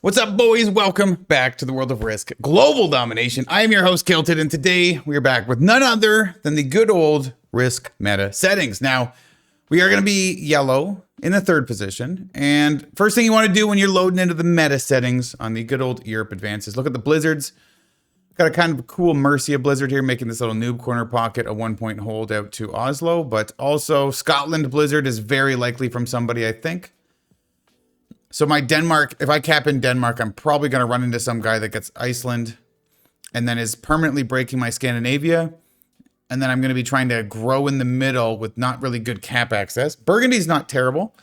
What's up, boys? Welcome back to the world of Risk Global Domination. I am your host, Kylted, and today we are back with none other than the good old Risk meta settings. Now, we are going to be yellow in the third position, and first thing you want to do when you're loading into the meta settings on the good old Europe advances, look at the blizzards. Got a kind of cool Mercia blizzard here, making this little noob corner pocket a 1-point hold out to Oslo, but also Scotland blizzard is very likely from somebody, I think. So my Denmark, if I cap in Denmark, I'm probably going to run into some guy that gets Iceland and then is permanently breaking my Scandinavia. And then I'm going to be trying to grow in the middle with not really good cap access. Burgundy's not terrible.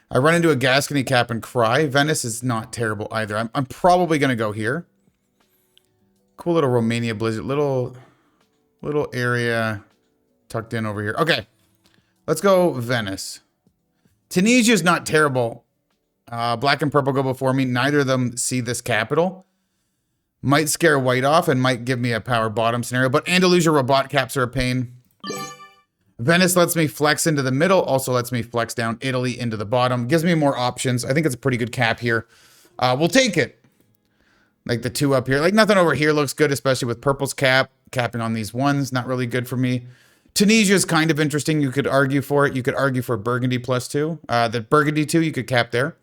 I run into a Gascony cap and cry. Venice is not terrible either. I'm probably going to go here. Cool little Romania blizzard. Little area tucked in over here. Okay. Let's go Venice. Tunisia's not terrible. Black and purple go before me. Neither of them see this capital. Might scare white off and might give me a power bottom scenario. But Andalusia robot caps are a pain. Venice lets me flex into the middle. Also lets me flex down Italy into the bottom. Gives me more options. I think it's a pretty good cap here. We'll take it. Like the two up here. Like nothing over here looks good, especially with purple's capping on these ones. Not really good for me. Tunisia is kind of interesting. You could argue for it. You could argue for Burgundy +2. The Burgundy 2, you could cap there.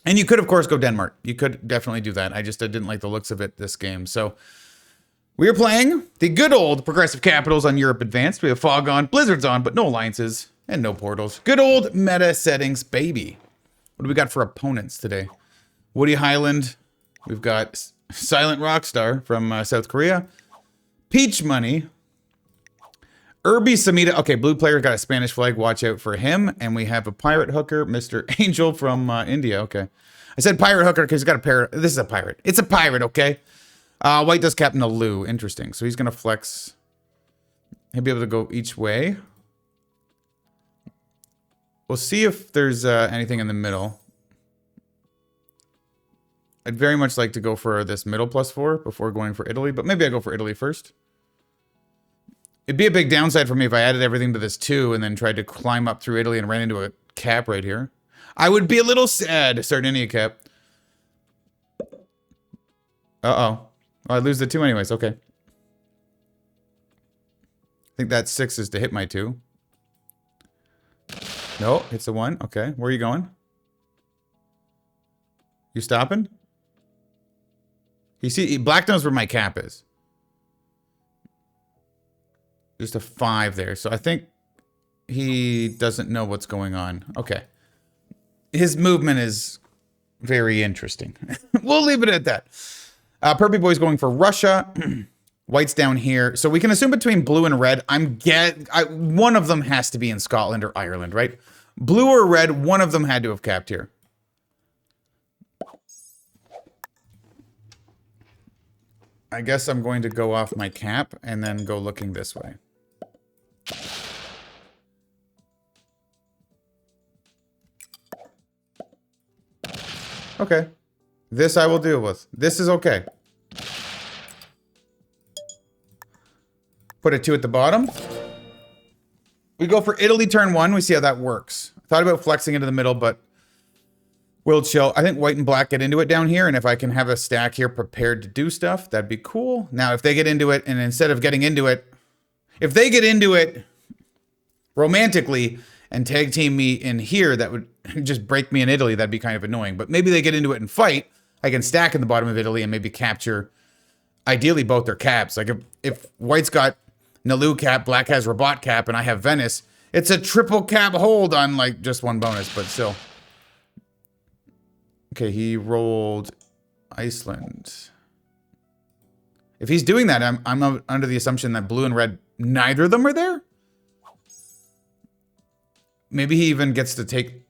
And you could, of course, go Denmark. You could definitely do that. I didn't like the looks of it this game. So we are playing the good old progressive capitals on Europe Advanced. We have fog on, blizzards on, but no alliances and no portals. Good old meta settings, baby. What do we got for opponents today? Woody Highland. We've got Silent Rockstar from South Korea. Peach Money. Irby Samita. Okay, blue player got a Spanish flag. Watch out for him. And we have a pirate hooker, Mr. Angel from India. Okay. I said pirate hooker because he's got a parrot. This is a pirate. It's a pirate, okay? White does Captain Alu. Interesting. So he's going to flex. He'll be able to go each way. We'll see if there's anything in the middle. I'd very much like to go for this middle +4 before going for Italy. But maybe I go for Italy first. It'd be a big downside for me if I added everything to this 2 and then tried to climb up through Italy and ran into a cap right here. I would be a little sad, Sardinia cap. Uh-oh. Oh, I lose the 2 anyways. Okay. I think that 6 is to hit my 2. No, hits the 1. Okay. Where are you going? You stopping? You see, Black knows where my cap is. Just a 5 there. So I think he doesn't know what's going on. Okay. His movement is very interesting. We'll leave it at that. Purple Boy's going for Russia. White's down here. So we can assume between blue and red, one of them has to be in Scotland or Ireland, right? Blue or red, one of them had to have capped here. I guess I'm going to go off my cap and then go looking this way. Okay. This I will deal with. This is okay. Put a 2 at the bottom. We go for Italy turn 1. We see how that works. Thought about flexing into the middle, but we'll chill. I think white and black get into it down here, and if I can have a stack here prepared to do stuff, that'd be cool. Now, if they get into it, and instead of getting into it, if they get into it romantically and tag team me in here, that would just break me in Italy. That'd be kind of annoying. But maybe they get into it and fight. I can stack in the bottom of Italy and maybe capture, ideally, both their caps. Like if white's got Nalu cap, black has Rabat cap, and I have Venice, it's a triple cap hold on like just 1 bonus, but still. Okay, he rolled Iceland. If he's doing that, I'm under the assumption that blue and red, neither of them are there. Maybe he even gets to take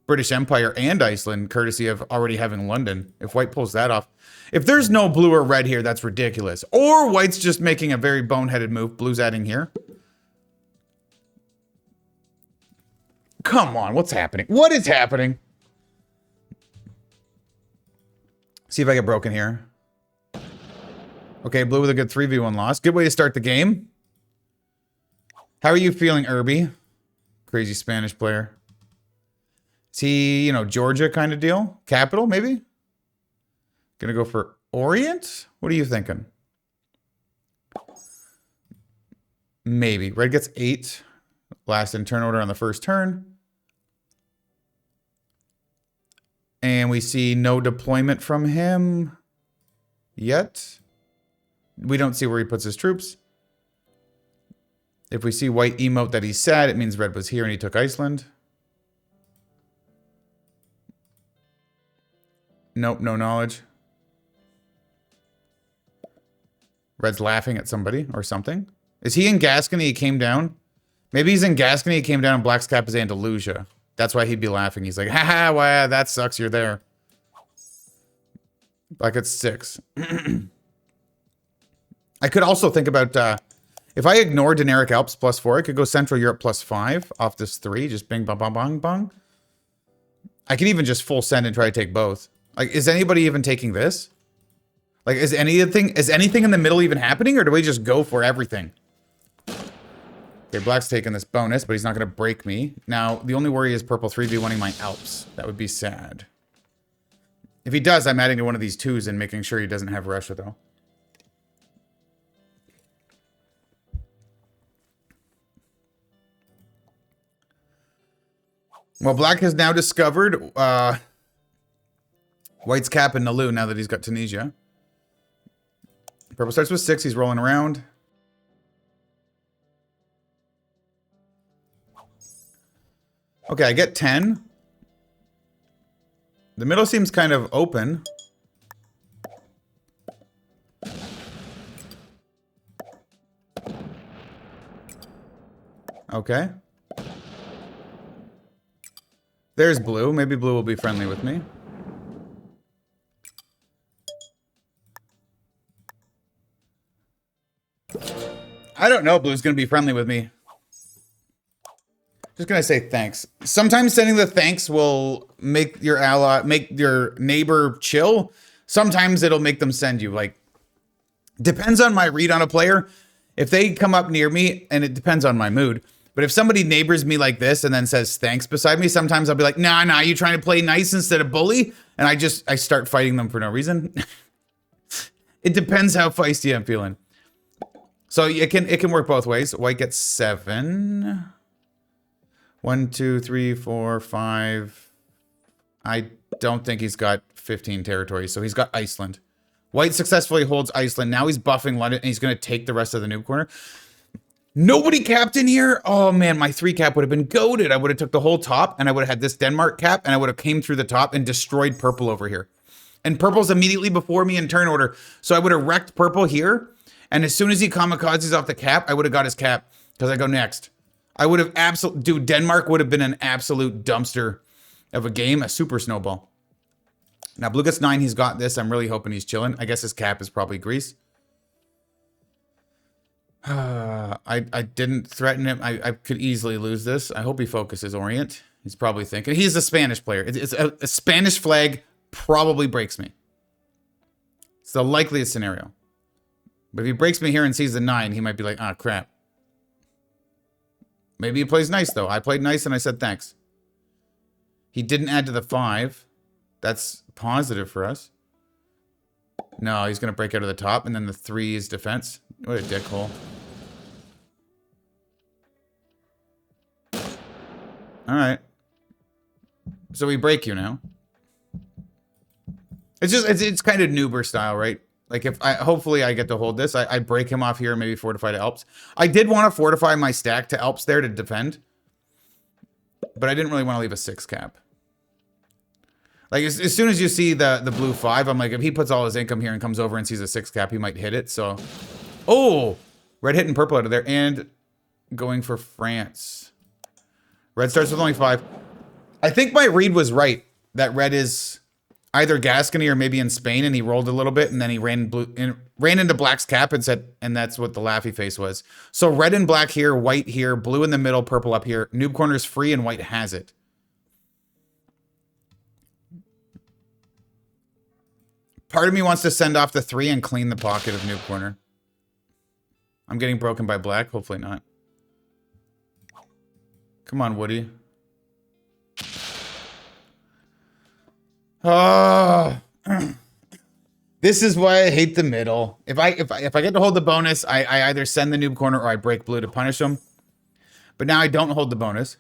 British Empire and Iceland, courtesy of already having London. If white pulls that off. If there's no blue or red here, that's ridiculous. Or white's just making a very boneheaded move. Blue's adding here. Come on, what's happening? What is happening? See if I get broken here. Okay, blue with a good 3v1 loss. Good way to start the game. How are you feeling, Irby? Crazy Spanish player. Is he, you know, Georgia kind of deal? Capital, maybe? Gonna go for Orient? What are you thinking? Maybe. Red gets 8. Last in turn order on the first turn. And we see no deployment from him yet. We don't see where he puts his troops. If we see white emote that he's sad, it means red was here and he took Iceland. Nope, no knowledge. Red's laughing at somebody or something. Is he in Gascony? He came down. Maybe he's in Gascony. He came down and Black's cap is Andalusia. That's why he'd be laughing. He's like, haha, wow, that sucks. You're there. Black at 6. I could also think about, if I ignore Dinaric Alps +4, I could go Central Europe +5 off this 3. Just bing, bong, bong, bong, bong. I can even just full send and try to take both. Like, is anybody even taking this? Like, is anything in the middle even happening, or do we just go for everything? Okay, Black's taking this bonus, but he's not going to break me. Now, the only worry is purple 3v1ing my Alps. That would be sad. If he does, I'm adding to one of these 2s and making sure he doesn't have Russia, though. Well, Black has now discovered White's cap in Nalu now that he's got Tunisia. Purple starts with 6. He's rolling around. Okay, I get 10. The middle seems kind of open. Okay. There's blue. Maybe blue will be friendly with me. I don't know if blue's going to be friendly with me. Just going to say thanks. Sometimes sending the thanks will make your ally, make your neighbor chill. Sometimes it'll make them send you. Like, depends on my read on a player. If they come up near me, and it depends on my mood, but if somebody neighbors me like this and then says thanks beside me, sometimes I'll be like, nah, you trying to play nice instead of bully? And I start fighting them for no reason. It depends how feisty I'm feeling. So it can work both ways. White gets 7. 1, 2, 3, 4, 5. I don't think he's got 15 territories, so he's got Iceland. White successfully holds Iceland. Now he's buffing London, and he's going to take the rest of the noob corner. Nobody capped in here? Oh, man, my 3 cap would have been goated. I would have took the whole top, and I would have had this Denmark cap, and I would have came through the top and destroyed purple over here. And purple's immediately before me in turn order, so I would have wrecked purple here, and as soon as he kamikazes off the cap, I would have got his cap, because I go next. I would have dude, Denmark would have been an absolute dumpster of a game, a super snowball. Now, blue gets 9, he's got this. I'm really hoping he's chilling. I guess his cap is probably Greece. I didn't threaten him. I could easily lose this. I hope he focuses Orient. He's probably thinking. He's a Spanish player. It's a Spanish flag probably breaks me. It's the likeliest scenario. But if he breaks me here and sees the 9, he might be like, ah, crap. Maybe he plays nice, though. I played nice and I said thanks. He didn't add to the 5. That's positive for us. No, he's going to break out of the top, and then the 3 is defense. What a dickhole. All right. So we break you now. It's kind of noober style, right? Like hopefully I get to hold this. I break him off here, maybe fortify to Alps. I did want to fortify my stack to Alps there to defend, but I didn't really want to leave a 6 cap. Like as soon as you see the blue 5, I'm like, if he puts all his income here and comes over and sees a 6 cap, he might hit it. So, oh, red hitting purple out of there and going for France. Red starts with only 5. I think my read was right that red is either Gascony or maybe in Spain, and he rolled a little bit, and then he ran into black's cap and said, and that's what the laughy face was. So red and black here, white here, blue in the middle, purple up here. Noob corner's free, and white has it. Part of me wants to send off the 3 and clean the pocket of noob corner. I'm getting broken by black. Hopefully not. Come on, Woody. Oh, this is why I hate the middle. If I get to hold the bonus, I either send the noob corner or I break blue to punish him. But now I don't hold the bonus.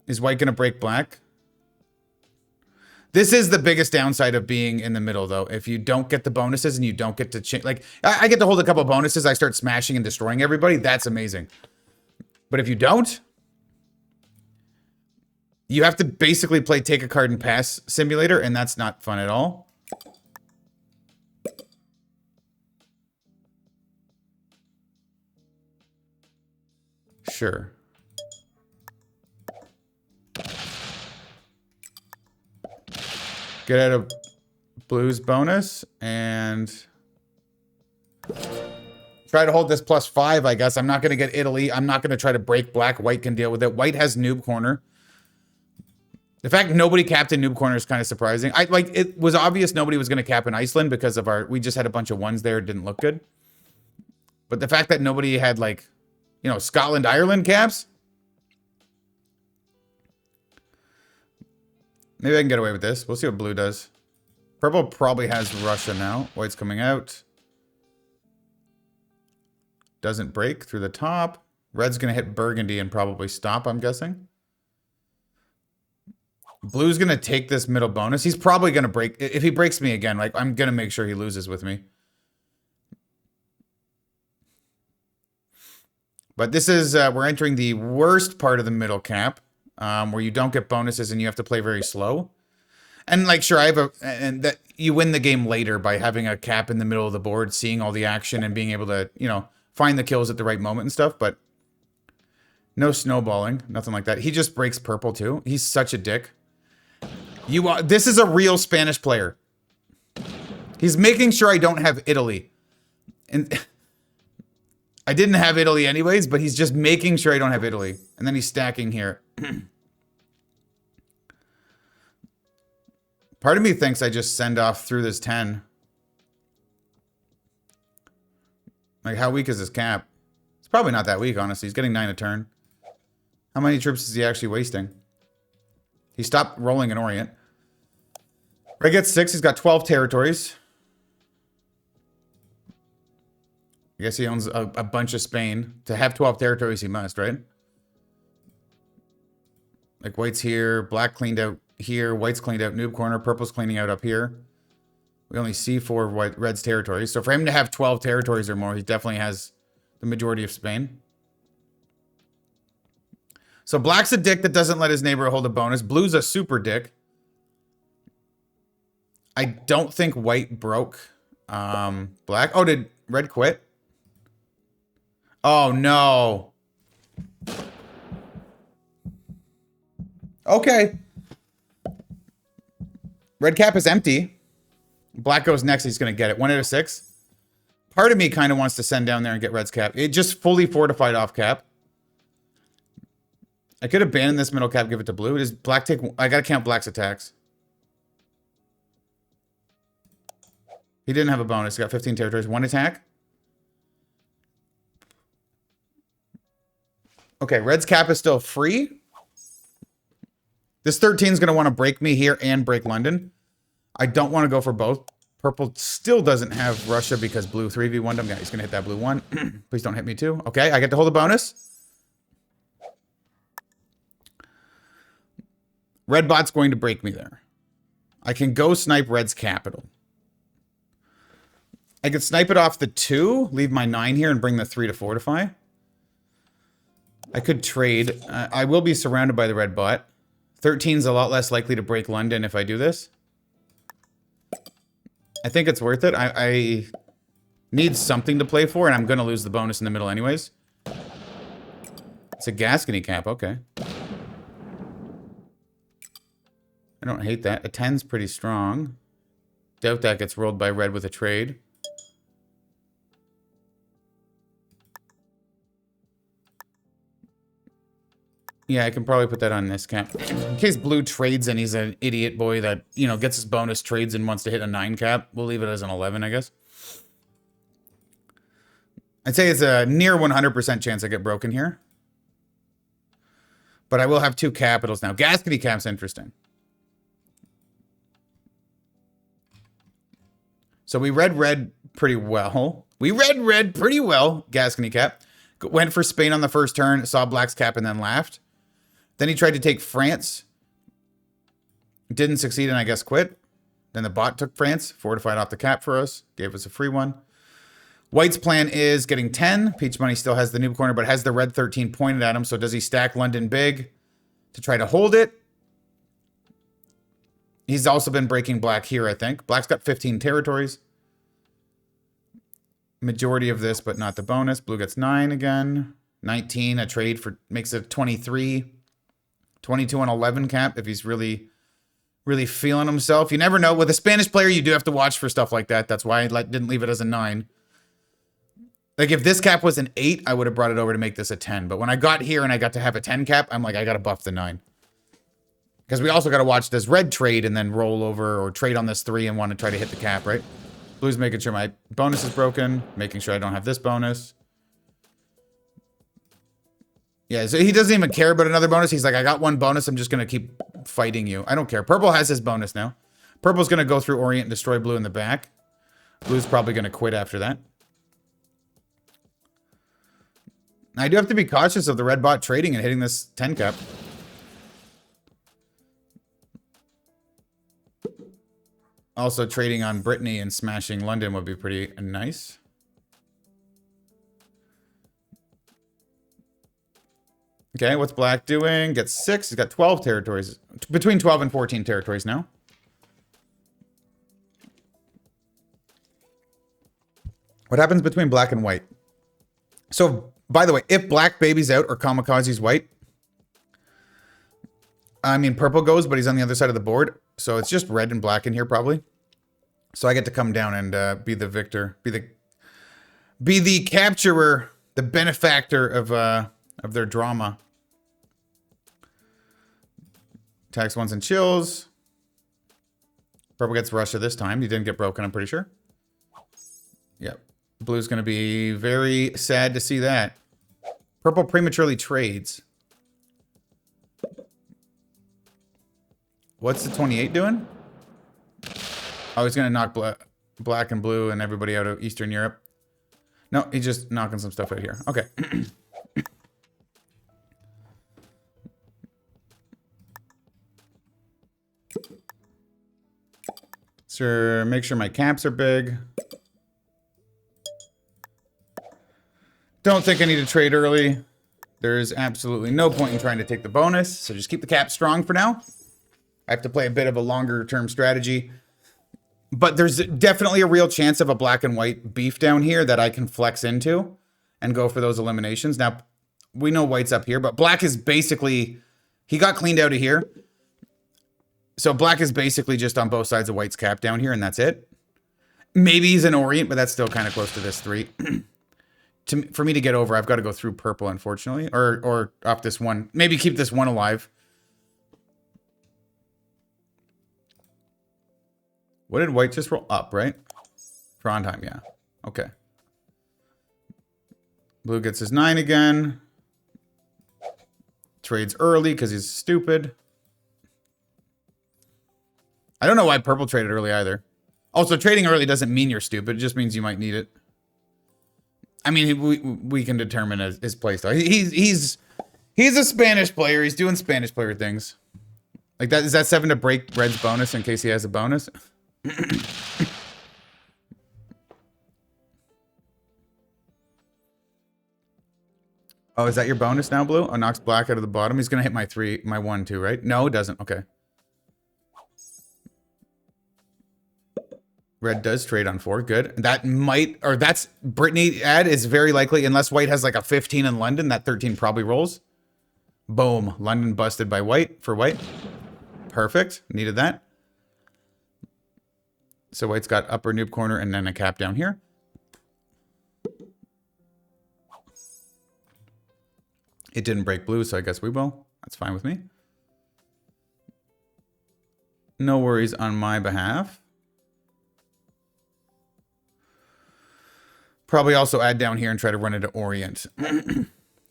Is white gonna break black? This is the biggest downside of being in the middle, though. If you don't get the bonuses and you don't get to change, like I get to hold a couple bonuses, I start smashing and destroying everybody. That's amazing. But if you don't, you have to basically play take a card and pass simulator, and that's not fun at all. Sure. Get out of blue's bonus and try to hold this +5, I guess. I'm not going to get Italy. I'm not going to try to break black. White can deal with it. White has noob corner. The fact nobody capped in noob corner is kind of surprising. It was obvious nobody was going to cap in Iceland because of we just had a bunch of ones there. It didn't look good. But the fact that nobody had Scotland, Ireland caps. Maybe I can get away with this. We'll see what blue does. Purple probably has Russia now. White's coming out. Doesn't break through the top. Red's going to hit burgundy and probably stop, I'm guessing. Blue's going to take this middle bonus. He's probably going to break. If he breaks me again, I'm going to make sure he loses with me. But this is, we're entering the worst part of the middle cap. Where you don't get bonuses and you have to play very slow. And sure, and that you win the game later by having a cap in the middle of the board, seeing all the action and being able to, find the kills at the right moment and stuff, but no snowballing, nothing like that. He just breaks purple too. He's such a dick. This is a real Spanish player. He's making sure I don't have Italy. And I didn't have Italy anyways, but he's just making sure I don't have Italy. And then he's stacking here. Part of me thinks I just send off through this 10. How weak is this cap? It's probably not that weak, honestly. He's getting 9 a turn. How many troops is he actually wasting? He stopped rolling in Orient. Red gets 6. He's got 12 territories. I guess he owns a bunch of Spain. To have 12 territories, he must, right? White's here. Black cleaned out here. White's cleaned out noob corner. Purple's cleaning out up here. We only see 4 of Red's territories. So for him to have 12 territories or more, he definitely has the majority of Spain. So Black's a dick that doesn't let his neighbor hold a bonus. Blue's a super dick. I don't think White broke Black. Oh, did Red quit? Oh, no. Okay. Red cap is empty. Black goes next. He's going to get it. 1 out of 6. Part of me kind of wants to send down there and get Red's cap. It just fully fortified off cap. I could abandon this middle cap, give it to blue. Does Black take... I got to count Black's attacks. He didn't have a bonus. He got 15 territories. 1 attack. Okay, Red's cap is still free. This 13 is going to want to break me here and break London. I don't want to go for both. Purple still doesn't have Russia because blue 3v1'd him. Yeah, he's going to hit that blue 1. Please don't hit me too. Okay, I get to hold a bonus. Red bot's going to break me there. I can go snipe Red's capital. I could snipe it off the 2, leave my 9 here, and bring the 3 to fortify. I could trade. I will be surrounded by the red bot. 13's a lot less likely to break London if I do this. I think it's worth it. I need something to play for, and I'm going to lose the bonus in the middle anyways. It's a Gascony cap. Okay. I don't hate that. A 10's pretty strong. Doubt that gets rolled by red with a trade. Yeah, I can probably put that on this cap. In case blue trades and he's an idiot boy that, you know, gets his bonus trades and wants to hit a 9 cap, we'll leave it as an 11, I guess. I'd say it's a near 100% chance I get broken here. But I will have 2 capitals now. Gascony cap's interesting. So we read red pretty well. We read red pretty well. Gascony cap. Went for Spain on the first turn, saw black's cap, and then laughed. Then he tried to take France. Didn't succeed and I guess quit. Then the bot took France, fortified off the cap for us, gave us a free one. White's plan is getting 10. Peach Money still has the noob corner, but has the red 13 pointed at him. So does he stack London big to try to hold it? He's also been breaking black here, I think. Black's got 15 territories. Majority of this, but not the bonus. Blue gets 9 again. 19, a trade for makes it 23. 22 and 11 cap if he's really feeling himself. You never know. With a Spanish player, you do have to watch for stuff like that. That's why I didn't leave it as a 9. Like, if this cap was an 8, I would have brought it over to make this a 10. But when I got here and I got to have a 10 cap, I'm like, I got to buff the 9. Because we also got to watch this red trade and then roll over or trade on this 3 and want to try to hit the cap, right? Blue's making sure my bonus is broken, making sure I don't have this bonus. Yeah, so he doesn't even care about another bonus. He's like, I got one bonus. I'm just going to keep fighting you. I don't care. Purple has his bonus now. Purple's going to go through Orient and destroy blue in the back. Blue's probably going to quit after that. I do have to be cautious of the red bot trading and hitting this 10 cap. Also, trading on Brittany and smashing London would be pretty nice. Okay, what's black doing? Gets 6. He's got 12 territories. Between 12 and 14 territories now. What happens between black and white? So, by the way, if black babies out or kamikazes white, I mean, purple goes, but he's on the other side of the board. So it's just red and black in here, probably. So I get to come down and be the victor, be the capturer, the benefactor of their drama. Tax ones and chills. Purple gets Russia this time. He didn't get broken, I'm pretty sure. Yep. Blue's going to be very sad to see that. Purple prematurely trades. What's the 28 doing? Oh, he's going to knock black and blue and everybody out of Eastern Europe. No, he's just knocking some stuff out here. Okay. So make sure my caps are big. Don't think I need to trade early. There's absolutely no point in trying to take the bonus. So just keep the cap strong for now. I have to play a bit of a longer term strategy. But there's definitely a real chance of a black and white beef down here that I can flex into and go for those eliminations. Now, we know white's up here, but black is basically... He got cleaned out of here. So black is basically just on both sides of white's cap down here, and that's it. Maybe he's an Orient, but that's still kind of close to this 3. For me to get over, I've got to go through purple, unfortunately. Or off this one. Maybe keep this one alive. What did white just roll? Up, right? Frondheim, yeah. Okay. Blue gets his 9 again. Trades early because he's stupid. I don't know why purple traded early either. Also, trading early doesn't mean you're stupid. It just means you might need it. I mean, we can determine his play style. He's a Spanish player. He's doing Spanish player things. Like that. Is that 7 to break red's bonus in case he has a bonus? Oh, is that your bonus now, Blue? Oh, knocks black out of the bottom. He's gonna hit my 1 too, right? No, it doesn't. Okay. Red does trade on 4. Good. That might, or that's Brittany ad is very likely, unless white has like a 15 in London, that 13 probably rolls. Boom. London busted by white for white. Perfect. Needed that. So white's got upper noob corner and then a cap down here. It didn't break blue, so I guess we will. That's fine with me. No worries on my behalf. Probably also add down here and try to run into Orient.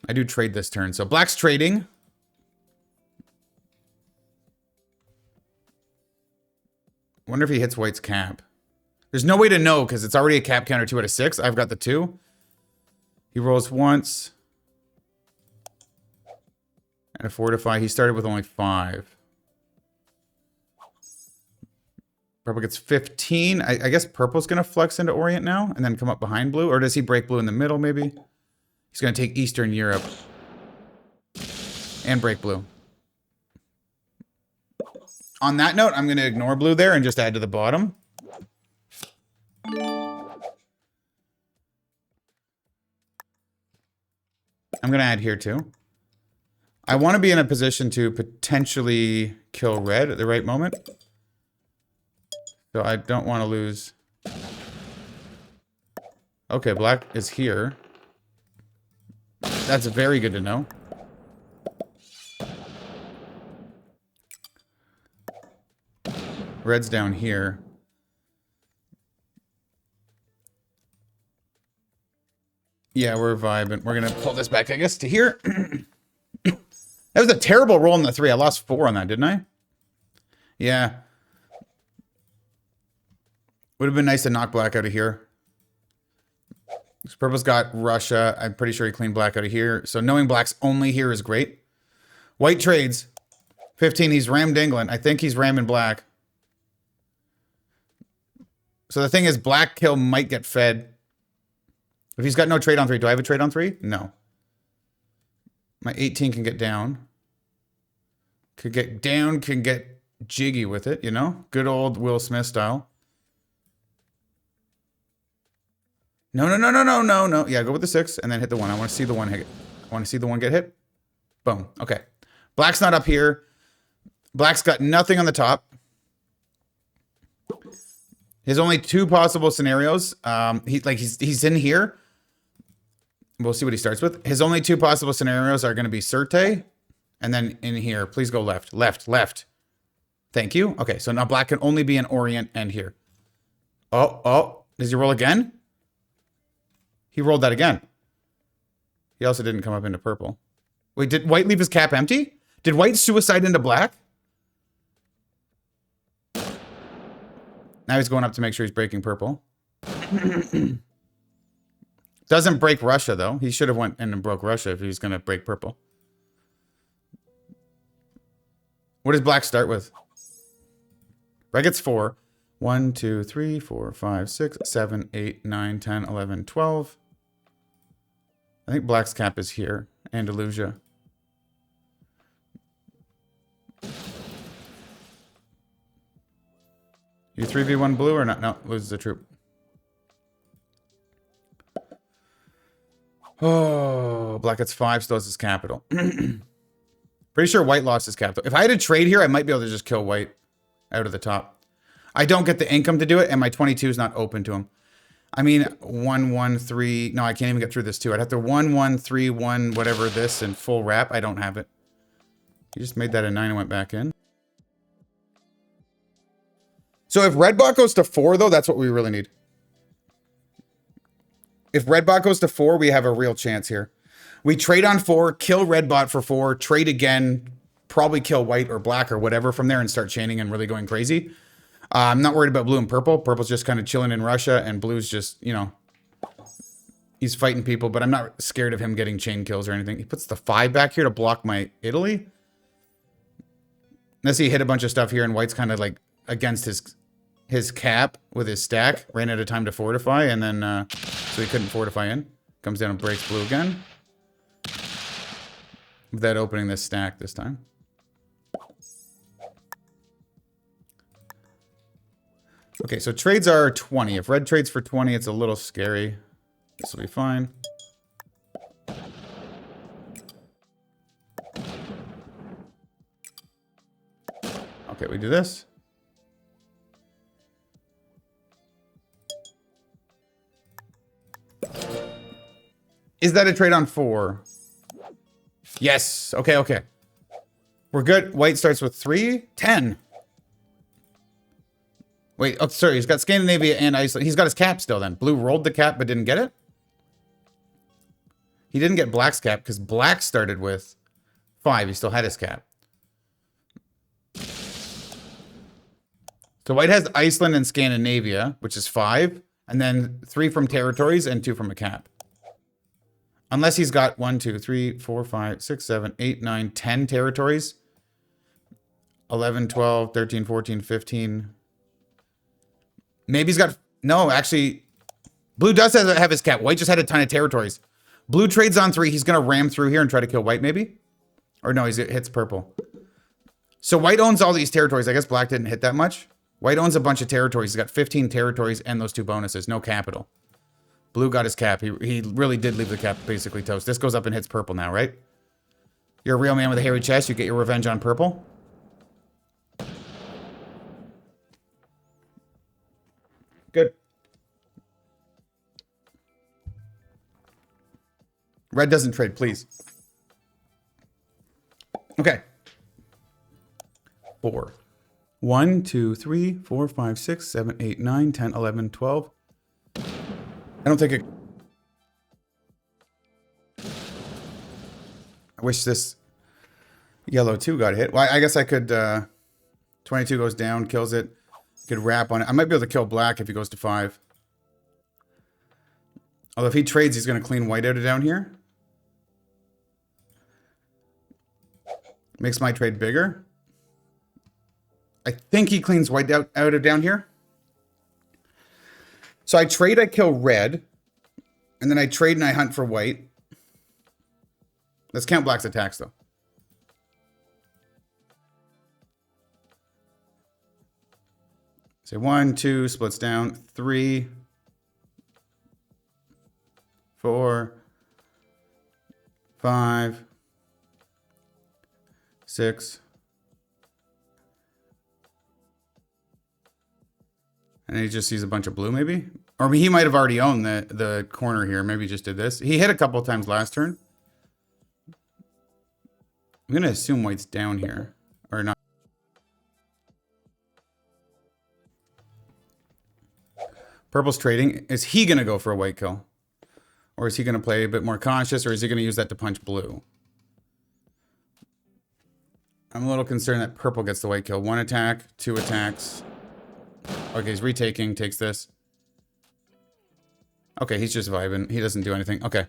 I do trade this turn. So black's trading. Wonder if he hits white's cap. There's no way to know because it's already a cap counter 2 out of 6. I've got the 2. He rolls once. And a fortify. He started with only 5. Purple gets 15. I guess purple's going to flex into Orient now and then come up behind blue. Or does he break blue in the middle maybe? He's going to take Eastern Europe. And break blue. On that note, I'm going to ignore blue there and just add to the bottom. I'm going to add here too. I want to be in a position to potentially kill red at the right moment. So I don't want to lose. Okay, black is here. That's very good to know. Red's down here. Yeah, we're vibing. We're going to pull this back, I guess, to here. That was a terrible roll in the 3. I lost 4 on that, didn't I? Yeah. Would have been nice to knock black out of here. This purple's got Russia. I'm pretty sure he cleaned black out of here. So knowing black's only here is great. White trades. 15, he's rammed England. I think he's ramming black. So the thing is, black kill might get fed. If he's got no trade on 3, do I have a trade on 3? No. My 18 can get down. Could get down, can get jiggy with it, you know? Good old Will Smith style. No. Yeah, go with the 6 and then hit the 1. I want to see the 1 hit. I want to see the 1 get hit. Boom. Okay. Black's not up here. Black's got nothing on the top. His only 2 possible scenarios. He's in here. We'll see what he starts with. His only 2 possible scenarios are going to be Surte. And then in here, please go left. Left. Thank you. Okay, so now black can only be in Orient and here. Oh. Does he roll again? He rolled that again. He also didn't come up into purple. Wait, did white leave his cap empty? Did white suicide into black? Now he's going up to make sure he's breaking purple. Doesn't break Russia, though. He should have went in and broke Russia if he's going to break purple. What does black start with? Black gets 4. 1, 2, 3, 4, 5, 6, 7, 8, 9, 10, 11, 12. I think black's cap is here. Andalusia. You 3v1 blue or not? No, loses the troop. Oh, black gets 5, still has his capital. Pretty sure white lost his capital. If I had a trade here, I might be able to just kill white out of the top. I don't get the income to do it, and my 22 is not open to him. I mean, 1, 1, 3. No, I can't even get through this too. I'd have to 1, 1, 3, 1, whatever this, and full wrap. I don't have it. He just made that a 9 and went back in. So if red bot goes to 4, though, that's what we really need. If red bot goes to 4, we have a real chance here. We trade on 4, kill red bot for 4, trade again, probably kill white or black or whatever from there and start chaining and really going crazy. I'm not worried about blue and purple. Purple's just kind of chilling in Russia, and blue's just, you know, he's fighting people, but I'm not scared of him getting chain kills or anything. He puts the 5 back here to block my Italy. Unless he hit a bunch of stuff here, and white's kind of like against his cap with his stack. Ran out of time to fortify, and then so he couldn't fortify in. Comes down and breaks blue again. Without opening this stack this time. Okay, so trades are 20. If red trades for 20, it's a little scary. This will be fine. Okay, we do this. Is that a trade on 4? Yes. Okay. We're good. White starts with 3. 10. Wait, oh, sorry. He's got Scandinavia and Iceland. He's got his cap still then. Blue rolled the cap but didn't get it? He didn't get black's cap because black started with 5. He still had his cap. So white has Iceland and Scandinavia, which is 5, and then 3 from territories and 2 from a cap. Unless he's got 1, 2, 3, 4, 5, 6, 7, 8, 9, 10 territories. 11, 12, 13, 14, 15. Maybe he's got... No, actually, blue does have his cap. White just had a ton of territories. Blue trades on 3. He's going to ram through here and try to kill white, maybe? Or no, he hits purple. So white owns all these territories. I guess black didn't hit that much. White owns a bunch of territories. He's got 15 territories and those 2 bonuses. No capital. Blue got his cap. He really did leave the cap basically toast. This goes up and hits purple now, right? You're a real man with a hairy chest. You get your revenge on purple. Good. Red doesn't trade, please. Okay. 4. 1, 2, 3, 4, 5, 6, 7, 8, 9, 10, 11, 12. I don't think it... I wish this yellow 2 got hit. Well, I guess I could... 22 goes down, kills it. Could wrap on it. I might be able to kill black if he goes to 5. Although if he trades, he's going to clean white out of down here. Makes my trade bigger. I think he cleans white out of down here. So I trade, I kill red. And then I trade and I hunt for white. Let's count black's attacks, though. Say 1, 2, splits down. 3, 4, 5, 6. And he just sees a bunch of blue, maybe? Or he might have already owned the corner here. Maybe he just did this. He hit a couple of times last turn. I'm going to assume white's down here. Or not. Purple's trading. Is he going to go for a white kill? Or is he going to play a bit more cautious? Or is he going to use that to punch blue? I'm a little concerned that purple gets the white kill. 1 attack, 2 attacks. Okay, he's retaking, takes this. Okay, he's just vibing. He doesn't do anything. Okay.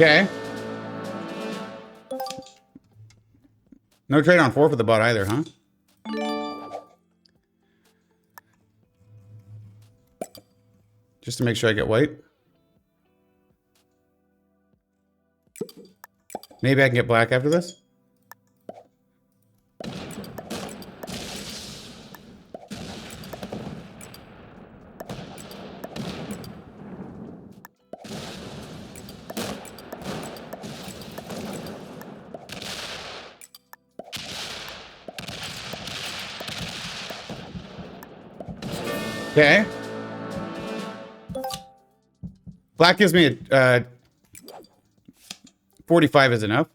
Okay. No trade on 4 for the bot either, huh? Just to make sure I get white. Maybe I can get black after this. Okay. Black gives me a 45 is enough.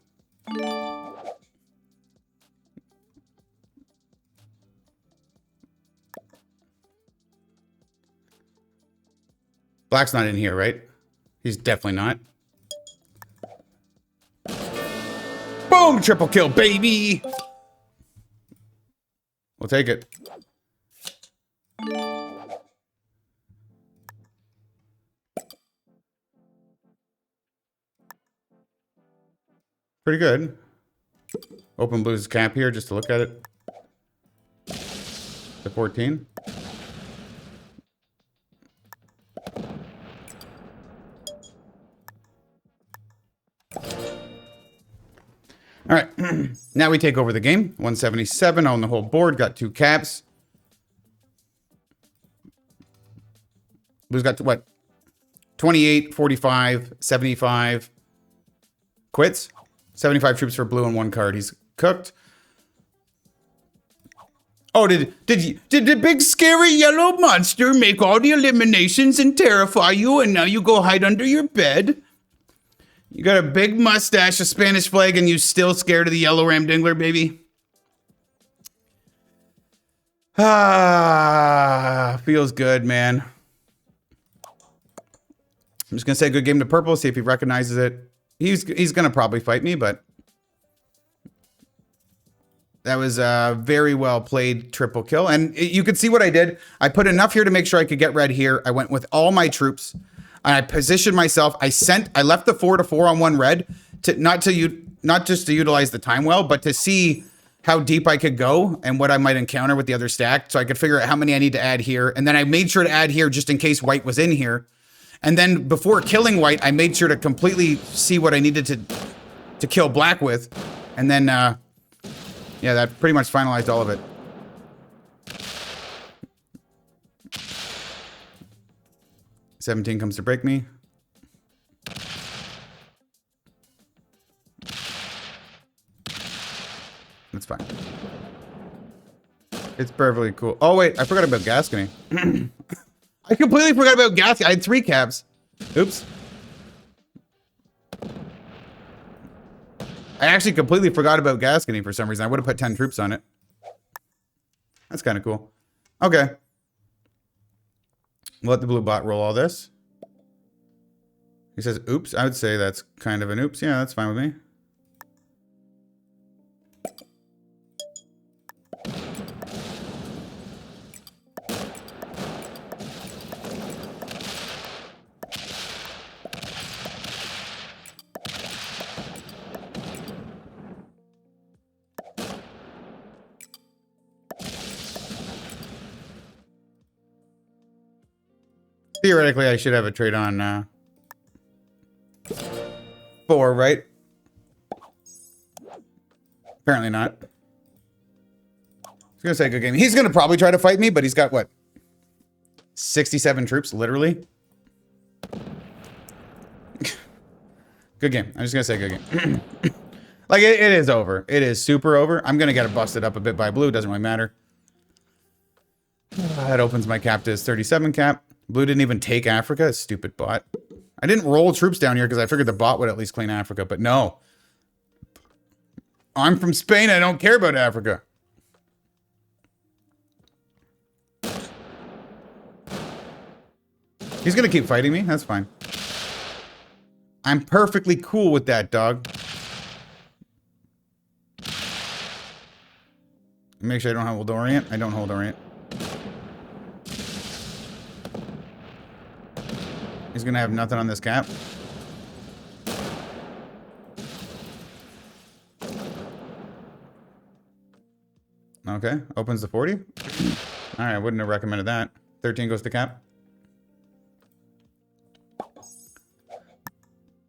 Black's not in here, right? He's definitely not. Boom! Triple kill, baby! We'll take it. Pretty good. Open blue's cap here just to look at it. The 14. All right, now we take over the game. 177 on the whole board. Got 2 caps. Blue's got what? 28, 45, 75. Quits. 75 troops for blue and 1 card. He's cooked. Oh, did the big scary yellow monster make all the eliminations and terrify you, and now you go hide under your bed? You got a big mustache, a Spanish flag, and you still scared of the yellow ramdingler, baby? Ah, feels good, man. I'm just gonna say good game to purple, see if he recognizes it. He's gonna probably fight me, but that was a very well played triple kill. And you could see what I did. I put enough here to make sure I could get red here. I went with all my troops. And I positioned myself. I left the 4-4 on 1 red to not just to utilize the time well, but to see how deep I could go and what I might encounter with the other stack. So I could figure out how many I need to add here. And then I made sure to add here just in case white was in here. And then before killing white, I made sure to completely see what I needed to kill black with. And then, yeah, that pretty much finalized all of it. $17 comes to break me. That's fine. It's perfectly cool. Oh, wait, I forgot about Gascony. I completely forgot about Gascony. I had 3 caps. Oops. I actually completely forgot about Gascony for some reason. I would have put 10 troops on it. That's kind of cool. Okay. Let the blue bot roll all this. He says, oops. I would say that's kind of an oops. Yeah, that's fine with me. Theoretically, I should have a trade on 4, right? Apparently not. I was gonna say good game. He's gonna probably try to fight me, but he's got what? 67 troops, literally. Good game. I'm just gonna say good game. Like it is over. It is super over. I'm gonna get it busted up a bit by blue. Doesn't really matter. That opens my cap to his 37 cap. Blue didn't even take Africa. Stupid bot. I didn't roll troops down here because I figured the bot would at least clean Africa, but no. I'm from Spain. I don't care about Africa. He's going to keep fighting me. That's fine. I'm perfectly cool with that, dog. Make sure I don't hold Orient. I don't hold Orient. He's gonna have nothing on this cap. Okay, opens the 40. All right, I wouldn't have recommended that. 13 goes to cap.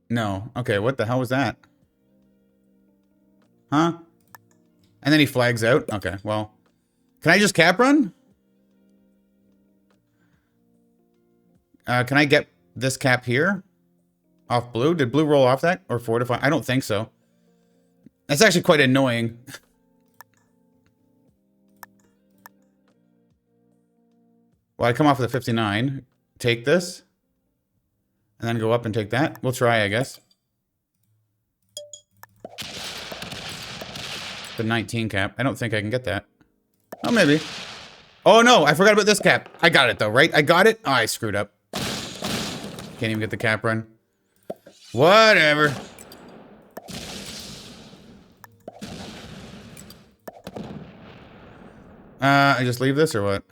No. Okay, what the hell was that? Huh? And then he flags out. Okay, well. Can I just cap run? Can I get this cap here? Off blue? Did blue roll off that? Or fortify? I don't think so. That's actually quite annoying. Well, I come off of the 59. Take this. And then go up and take that. We'll try, I guess. The 19 cap. I don't think I can get that. Oh, maybe. Oh, no. I forgot about this cap. I got it, though, right? I got it? Oh, I screwed up. Can't even get the cap run. Whatever. I just leave this or what?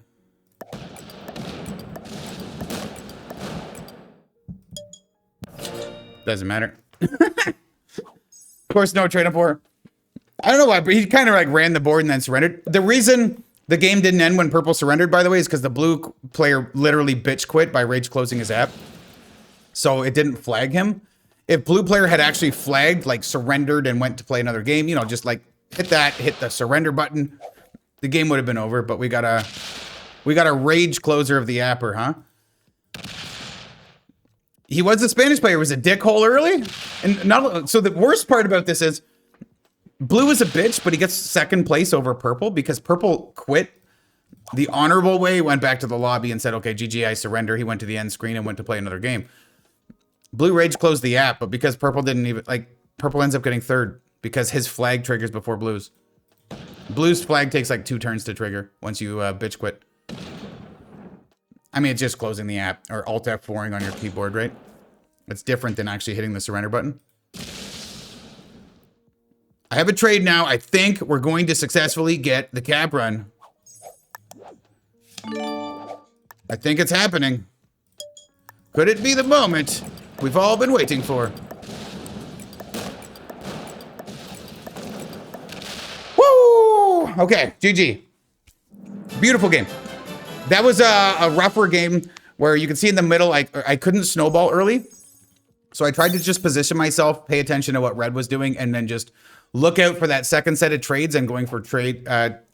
Doesn't matter. Of course, no trade up for. I don't know why, but he kind of like ran the board and then surrendered. The reason the game didn't end when purple surrendered, by the way, is because the blue player literally bitch quit by rage closing his app. So it didn't flag him. if blue player had actually flagged, like surrendered and went to play another game, you know, just like hit the surrender button, the game would have been over. But we got a rage closer of the Apper, huh? He was a Spanish player, was a dickhole early. And not so the worst part about this is blue is a bitch, but he gets second place over purple because purple quit the honorable way, went back to the lobby and said, okay, GG, I surrender. He went to the end screen and went to play another game. Blue rage closed the app, but because purple didn't even, like, purple ends up getting third because his flag triggers before blue's. Blue's flag takes like 2 turns to trigger once you bitch quit. I mean, it's just closing the app or Alt F4ing on your keyboard, right? It's different than actually hitting the surrender button. I have a trade now. I think we're going to successfully get the cap run. I think it's happening. Could it be the moment we've all been waiting for? Woo! Okay, GG. Beautiful game. That was a rougher game where you can see in the middle, I couldn't snowball early. So I tried to just position myself, pay attention to what red was doing, and then just look out for that second set of trades and going for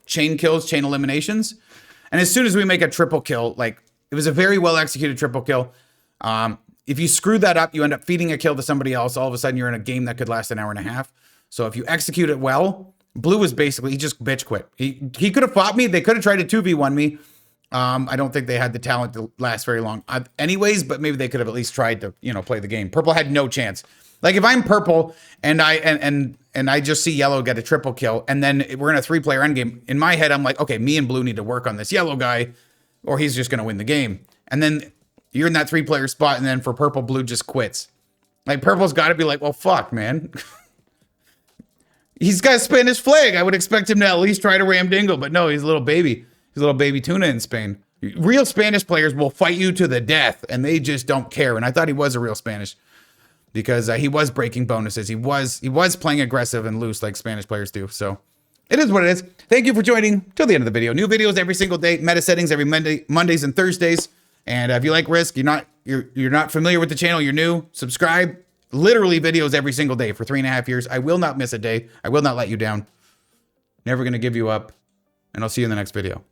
chain kills, chain eliminations. And as soon as we make a triple kill, like it was a very well executed triple kill. If you screw that up, you end up feeding a kill to somebody else. All of a sudden you're in a game that could last an hour and a half. So if you execute it well, blue was basically, he just bitch quit. He could have fought me. They could have tried to 2v1 me. I don't think they had the talent to last very long anyways, but maybe they could have at least tried to, you know, play the game. Purple had no chance. Like if I'm purple and I just see yellow get a triple kill and then we're in a 3-player endgame, in my head, I'm like, okay, me and blue need to work on this yellow guy or he's just going to win the game. And then you're in that 3-player spot. And then for purple, blue just quits. Like purple's got to be like, well, fuck, man. He's got a Spanish flag. I would expect him to at least try to ram dingle, but no, he's a little baby. He's a little baby tuna in Spain. Real Spanish players will fight you to the death, and they just don't care. And I thought he was a real Spanish because he was breaking bonuses. He was playing aggressive and loose like Spanish players do. So it is what it is. Thank you for joining till the end of the video. New videos every single day. Meta settings every Mondays and Thursdays. And if you like Risk, you're not familiar with the channel, you're new, subscribe. Literally videos every single day for 3.5 years. I will not miss a day. I will not let you down. Never going to give you up. And I'll see you in the next video.